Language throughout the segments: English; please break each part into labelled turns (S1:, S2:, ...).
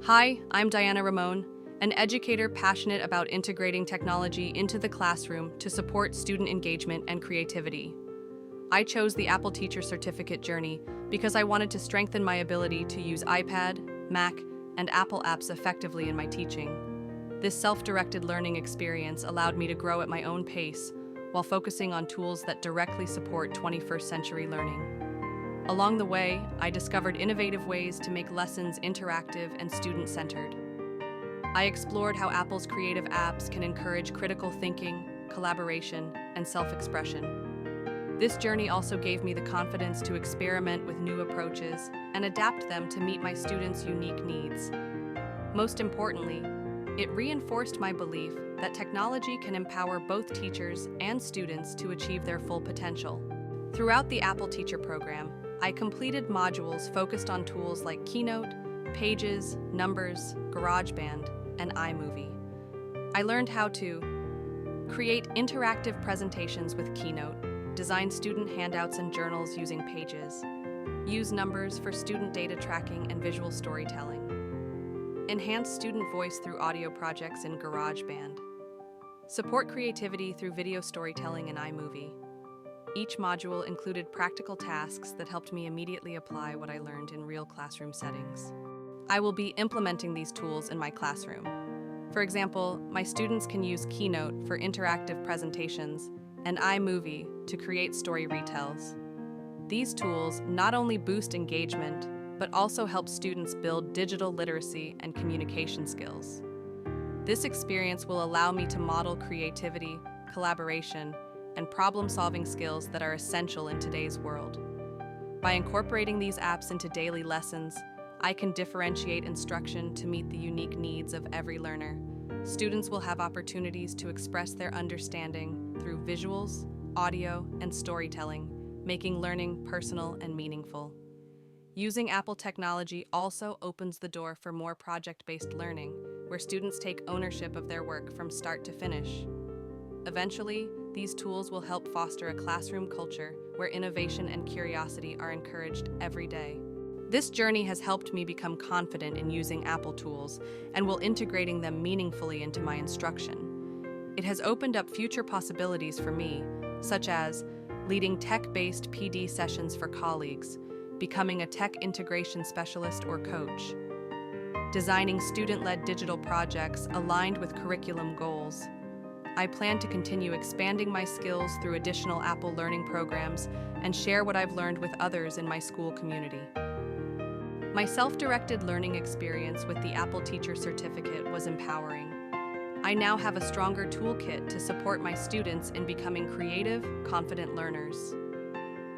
S1: Hi, I'm Diana Ramon, an educator passionate about integrating technology into the classroom to support student engagement and creativity. I chose the Apple Teacher Certificate journey because I wanted to strengthen my ability to use iPad, Mac, and Apple apps effectively in my teaching. This self-directed learning experience allowed me to grow at my own pace while focusing on tools that directly support 21st century learning. Along the way, I discovered innovative ways to make lessons interactive and student-centered. I explored how Apple's creative apps can encourage critical thinking, collaboration, and self-expression. This journey also gave me the confidence to experiment with new approaches and adapt them to meet my students' unique needs. Most importantly, it reinforced my belief that technology can empower both teachers and students to achieve their full potential. Throughout the Apple Teacher program, I completed modules focused on tools like Keynote, Pages, Numbers, GarageBand, and iMovie. I learned how to create interactive presentations with Keynote, design student handouts and journals using Pages, use Numbers for student data tracking and visual storytelling, enhance student voice through audio projects in GarageBand, support creativity through video storytelling in iMovie. Each module included practical tasks that helped me immediately apply what I learned in real classroom settings. I will be implementing these tools in my classroom. For example, my students can use Keynote for interactive presentations and iMovie to create story retells. These tools not only boost engagement, but also help students build digital literacy and communication skills. This experience will allow me to model creativity, collaboration, and problem-solving skills that are essential in today's world. By incorporating these apps into daily lessons, I can differentiate instruction to meet the unique needs of every learner. Students will have opportunities to express their understanding through visuals, audio, and storytelling, making learning personal and meaningful. Using Apple technology also opens the door for more project-based learning, where students take ownership of their work from start to finish. Eventually, these tools will help foster a classroom culture where innovation and curiosity are encouraged every day. This journey has helped me become confident in using Apple tools and will integrating them meaningfully into my instruction. It has opened up future possibilities for me, such as leading tech-based PD sessions for colleagues, becoming a tech integration specialist or coach, designing student-led digital projects aligned with curriculum goals. I plan to continue expanding my skills through additional Apple learning programs and share what I've learned with others in my school community. My self-directed learning experience with the Apple Teacher Certificate was empowering. I now have a stronger toolkit to support my students in becoming creative, confident learners.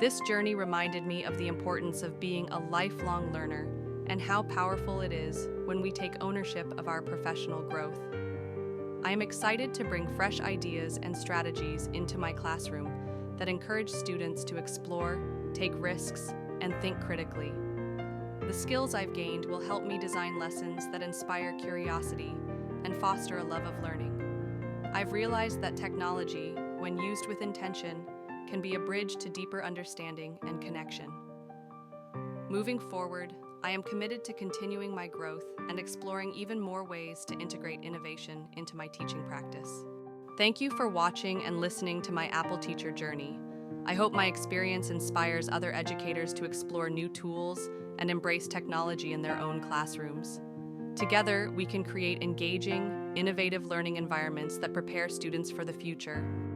S1: This journey reminded me of the importance of being a lifelong learner and how powerful it is when we take ownership of our professional growth. I am excited to bring fresh ideas and strategies into my classroom that encourage students to explore, take risks, and think critically. The skills I've gained will help me design lessons that inspire curiosity and foster a love of learning. I've realized that technology, when used with intention, can be a bridge to deeper understanding and connection. Moving forward, I am committed to continuing my growth and exploring even more ways to integrate innovation into my teaching practice. Thank you for watching and listening to my Apple Teacher journey. I hope my experience inspires other educators to explore new tools and embrace technology in their own classrooms. Together, we can create engaging, innovative learning environments that prepare students for the future.